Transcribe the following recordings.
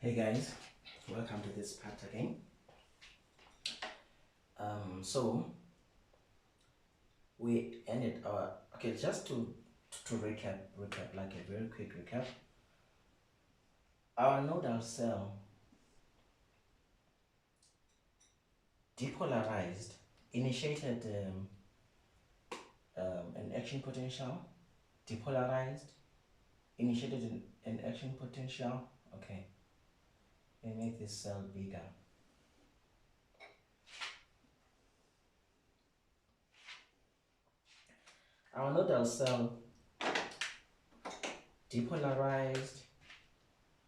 Hey guys, welcome to this part again. So we ended our just to recap like a very quick recap. Our nodal cell depolarized, initiated an action potential, depolarized, initiated an action potential. Okay, and make this cell bigger. Our nodal cell depolarized,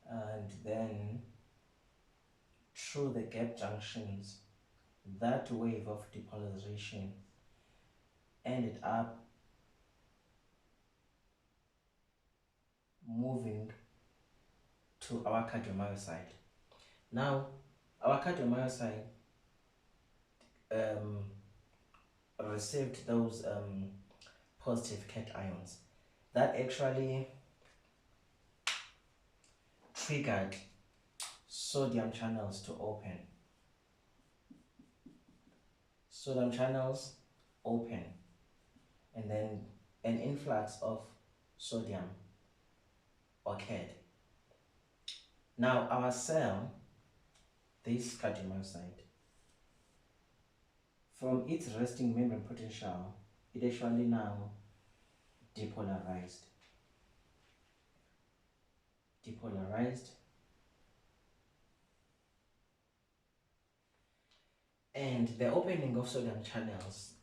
and then through the gap junctions, that wave of depolarization ended up moving to our cardiomyocyte. Now, our cardiomyocyte received those positive cations that actually triggered sodium channels to open. Sodium channels open, and then an influx of sodium occurred. Now, our cell, this cardiomyocyte, from its resting membrane potential, it actually now depolarized. And the opening of sodium channels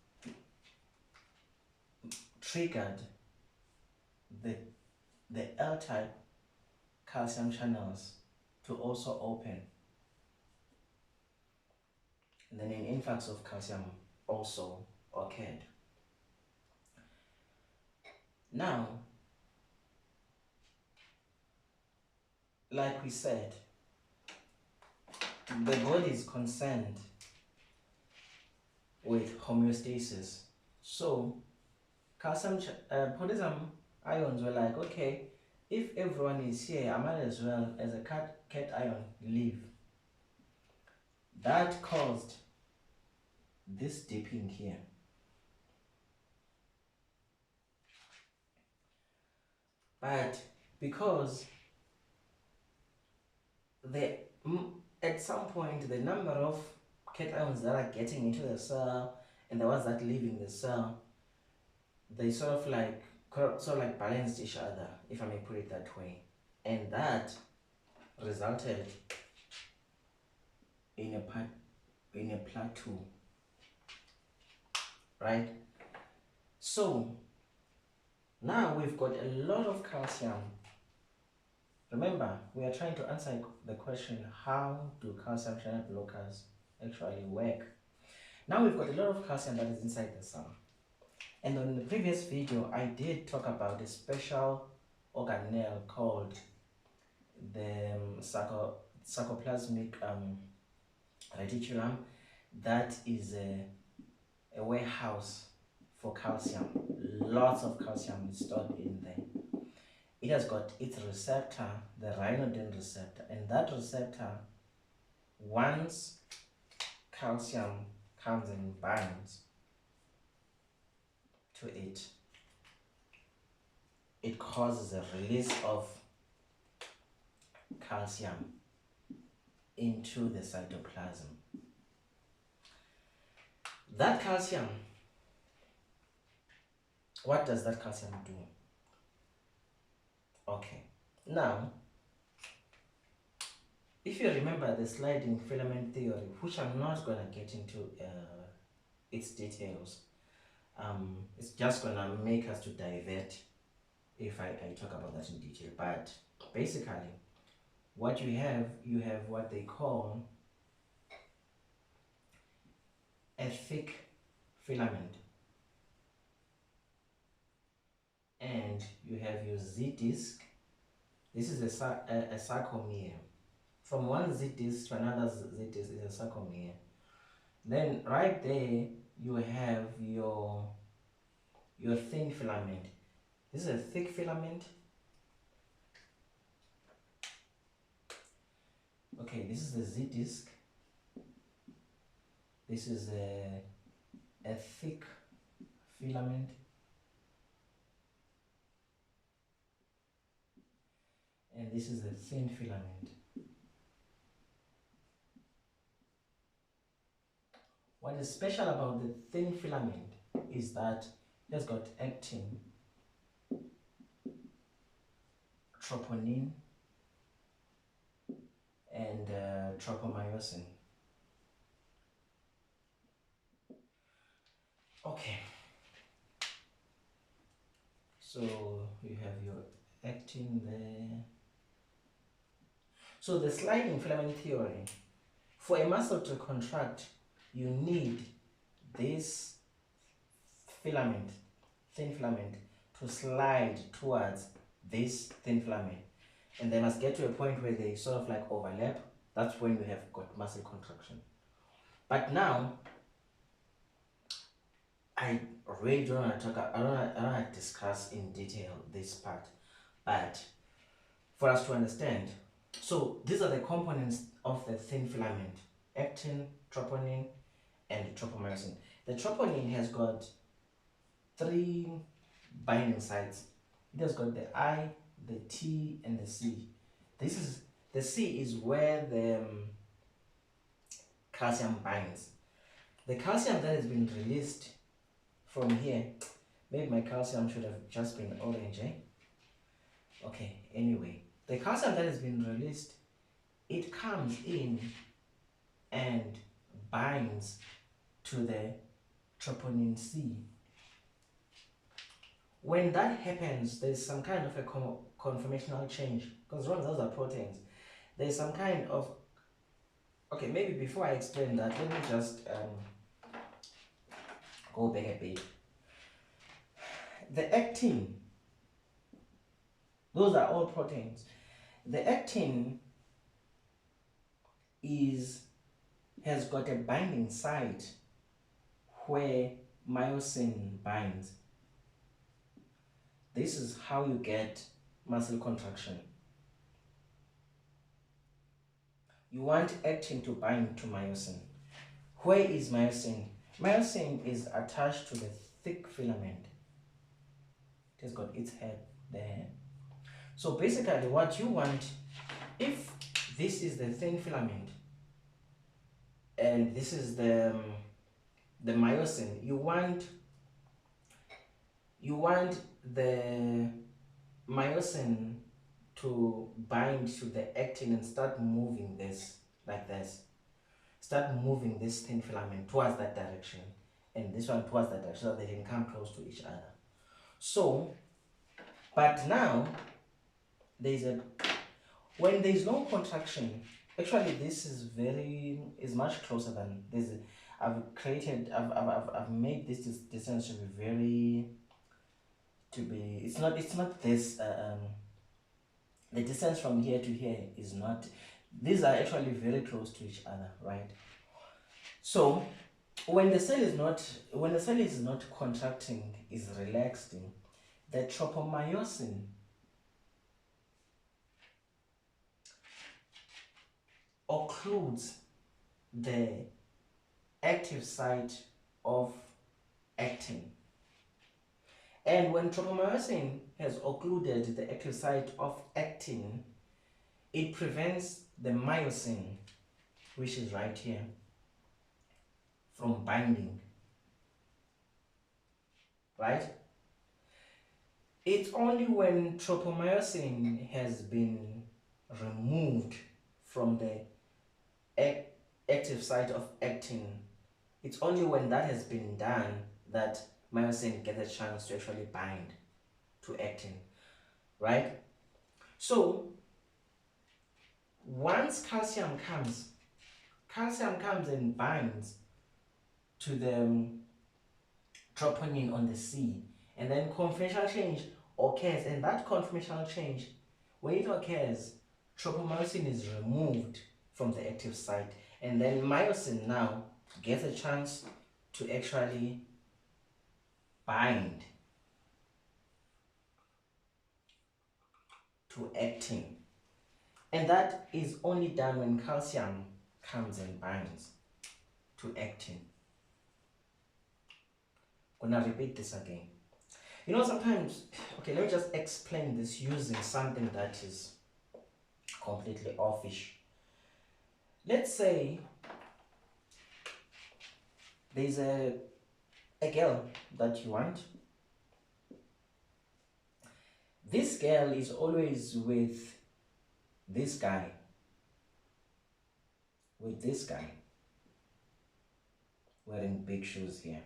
triggered the L-type calcium channels to also open. And then an influx of calcium also occurred. Now, like we said, the body is concerned with homeostasis. So, potassium ions were like, okay, if everyone is here, I might as well, as a cation, leave. That caused this dipping here. But because at some point the number of cations that are getting into the cell and the ones that leaving the cell, they sort of like balanced each other, if I may put it that way, and that resulted in a plateau, right? So now we've got a lot of calcium. Remember, we are trying to answer the question, how do calcium channel blockers actually work? Now we've got a lot of calcium that is inside the cell. And on the previous video, I did talk about a special organelle called the sarcoplasmic reticulum that is a warehouse for calcium. Lots of calcium is stored in there. It has got its receptor, the ryanodine receptor, and that receptor, once calcium comes and binds to it, it causes a release of calcium into the cytoplasm. That calcium, what does that calcium do? Okay, now if you remember the sliding filament theory, which I'm not going to get into its details, it's just going to make us to divert if I talk about that in detail. But basically, what you have what they call a thick filament, and you have your Z disc. This is a sarcomere. From one Z disc to another Z disc is a sarcomere. Then right there you have your thin filament. This is a thick filament. Okay, this is the Z disc. This is a thick filament. And this is a thin filament. What is special about the thin filament is that it has got actin, troponin, and tropomyosin. Okay, so you have your actin there. So the sliding filament theory, for a muscle to contract, you need this filament, thin filament, to slide towards this thin filament, and they must get to a point where they sort of like overlap. That's when you have got muscle contraction. But now I really don't want to talk, I don't want to discuss in detail this part, but for us to understand, so these are the components of the thin filament: actin, troponin, and tropomyosin. The troponin has got 3 binding sites. It has got the I, the T, and the C. This is the C is where the calcium binds. The calcium that has been released from here, maybe my calcium should have just been orange, eh? Okay, anyway, the calcium that has been released, it comes in and binds to the troponin C. When that happens, there's some kind of a conformational change, because those are proteins. There's some kind of, okay, maybe before I explain that, let me just go back a bit. The actin, those are all proteins. The actin has got a binding site where myosin binds. This is how you get muscle contraction. You want actin to bind to myosin. Where is myosin? Myosin is attached to the thick filament. It has got its head there. So basically what you want, if this is the thin filament and this is the myosin, you want the myosin to bind to the actin and start moving this like this. Start moving this thin filament towards that direction and this one towards that direction, so that they can come close to each other. So, but now when there is no contraction, actually this is much closer than this. I've made this distance to be it's not this the distance from here to here is not, these are actually very close to each other, right? So when the cell is not contracting, is relaxing, the tropomyosin occludes the active site of actin. And when tropomyosin has occluded the active site of actin, it prevents the myosin, which is right here, from binding, right? It's only when tropomyosin has been removed from the active site of actin, it's only when that has been done that myosin gets a chance to actually bind to actin, right? So once calcium comes and binds to the troponin on the C, and then conformational change occurs, and that conformational change, when it occurs, tropomyosin is removed from the active site, and then myosin now gets a chance to actually bind to actin. And that is only done when calcium comes and binds to actin. I'm gonna repeat this again. You know, sometimes, okay, let me just explain this using something that is completely offish. Let's say there's a girl that you want. This girl is always with this guy. Wearing big shoes here.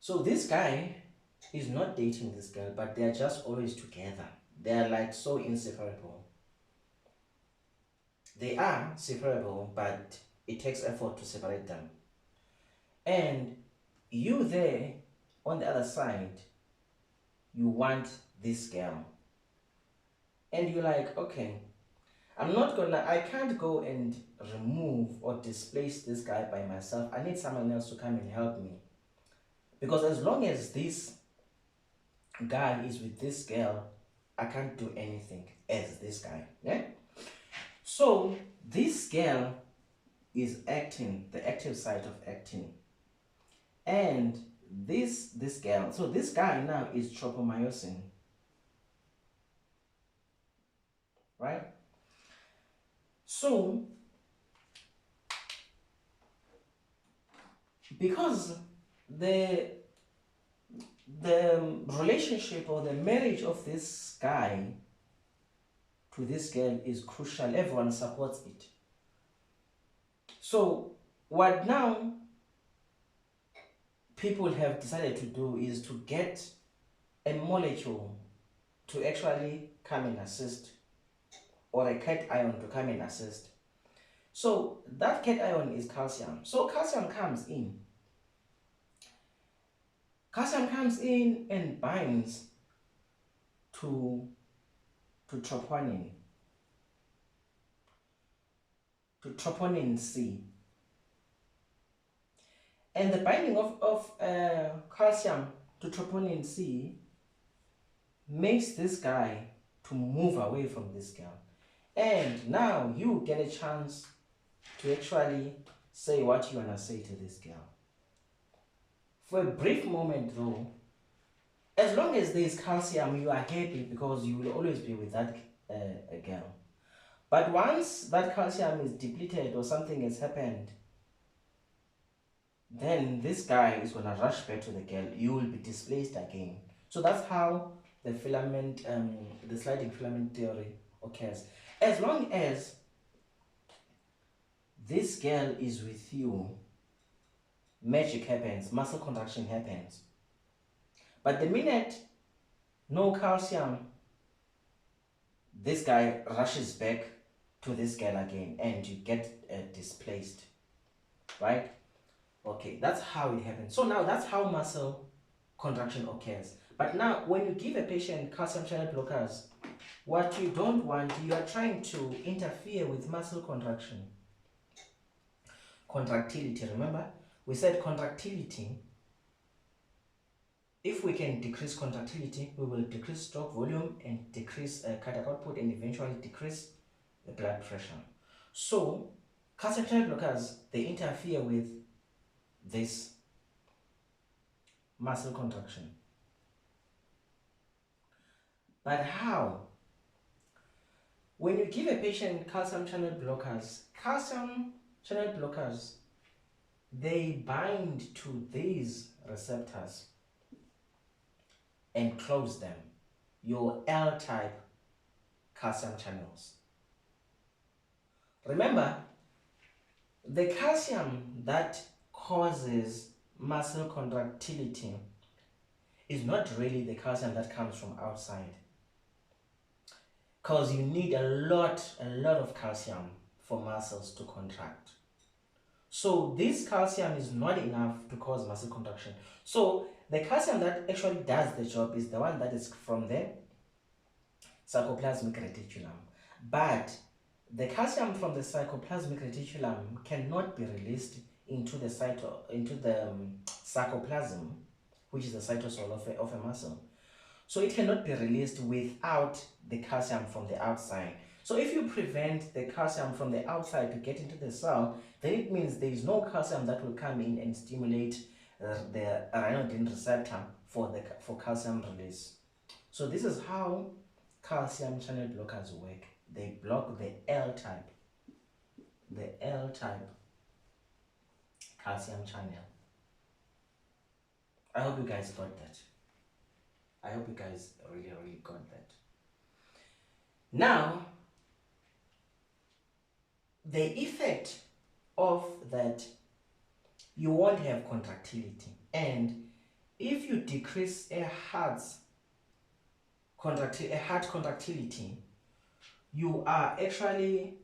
So this guy is not dating this girl, but they are just always together. They are like so inseparable. They are separable, but it takes effort to separate them. And you there on the other side, you want this girl. And you're like, okay, I can't go and remove or displace this guy by myself. I need someone else to come and help me. Because as long as this guy is with this girl, I can't do anything as this guy. Yeah? So this girl is actin, the active site of actin. And this girl, so this guy now is tropomyosin. Right? So because the relationship or the marriage of this guy to this girl is crucial, everyone supports it. So what now people have decided to do is to get a molecule to actually come and assist, or a cation to come and assist. So that cation is calcium. So calcium comes in and binds to troponin, troponin C. And the binding of calcium to troponin C makes this guy to move away from this girl. And now you get a chance to actually say what you want to say to this girl. For a brief moment though, as long as there is calcium, you are happy because you will always be with that girl. But once that calcium is depleted or something has happened, then this guy is going to rush back to the girl. You will be displaced again. So that's how the filament, the sliding filament theory occurs. As long as this girl is with you, magic happens, muscle contraction happens. But the minute no calcium, this guy rushes back to this girl again and you get displaced, right? Okay, that's how it happens. So now that's how muscle contraction occurs. But now when you give a patient calcium channel blockers, what you don't want, you are trying to interfere with muscle contraction. Contractility, remember? We said contractility. If we can decrease contractility, we will decrease stroke volume and decrease cardiac output and eventually decrease the blood pressure. So calcium channel blockers, they interfere with this muscle contraction. But how? When you give a patient calcium channel blockers, they bind to these receptors and close them, your L-type calcium channels. Remember, the calcium that causes muscle contractility is not really the calcium that comes from outside, because you need a lot of calcium for muscles to contract. So this calcium is not enough to cause muscle contraction. So the calcium that actually does the job is the one that is from the sarcoplasmic reticulum. But the calcium from the sarcoplasmic reticulum cannot be released into the sarcoplasm, which is the cytosol of a muscle. So it cannot be released without the calcium from the outside. So if you prevent the calcium from the outside to get into the cell, then it means there is no calcium that will come in and stimulate the ryanodine receptor for calcium release. So this is how calcium channel blockers work. They block the L-type calcium channel. I hope you guys got that. I hope you guys really got that. Now, the effect of that, you won't have contractility, and if you decrease a heart contractility, you are actually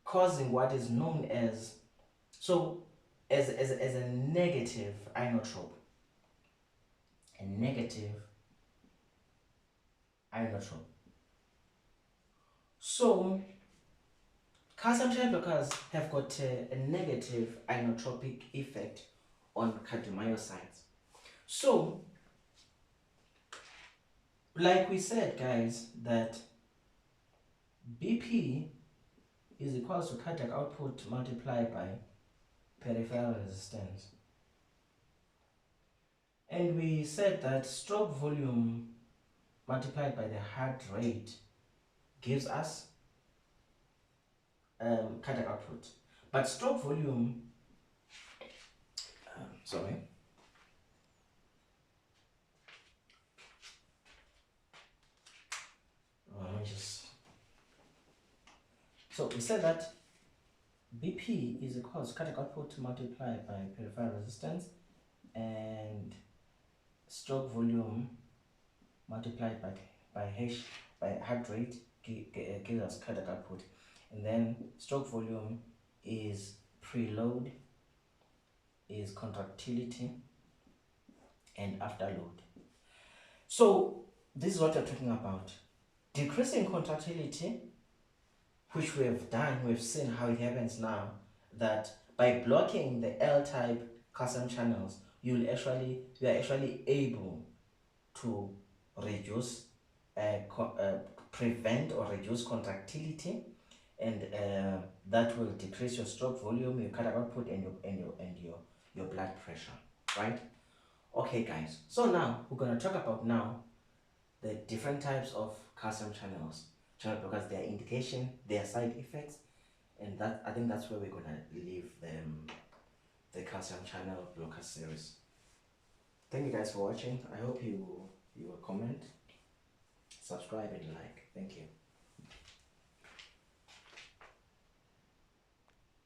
causing what is known as a negative inotrope. A negative inotrope. So calcium channel blockers have got a negative inotropic effect on cardiomyocytes. So, like we said, guys, that BP is equals to cardiac output multiplied by peripheral resistance. And we said that stroke volume multiplied by the heart rate gives us cardiac output. But stroke volume, so we said that BP is equals to cardiac output multiplied by peripheral resistance, and stroke volume multiplied by heart rate gives us cardiac output. And then stroke volume is preload, is contractility, and afterload. So this is what we're talking about. Decreasing contractility, which we have done, we've seen how it happens now, that by blocking the L-type calcium channels, you are actually able to reduce, prevent or reduce contractility, and that will decrease your stroke volume, your cardiac output, and your blood pressure, right? Okay, guys. So now we're gonna talk about the different types of calcium channel blockers, their indication, their side effects, and that I think that's where we're gonna leave the calcium channel blocker series. Thank you guys for watching. I hope you will comment, subscribe, and like. Thank you.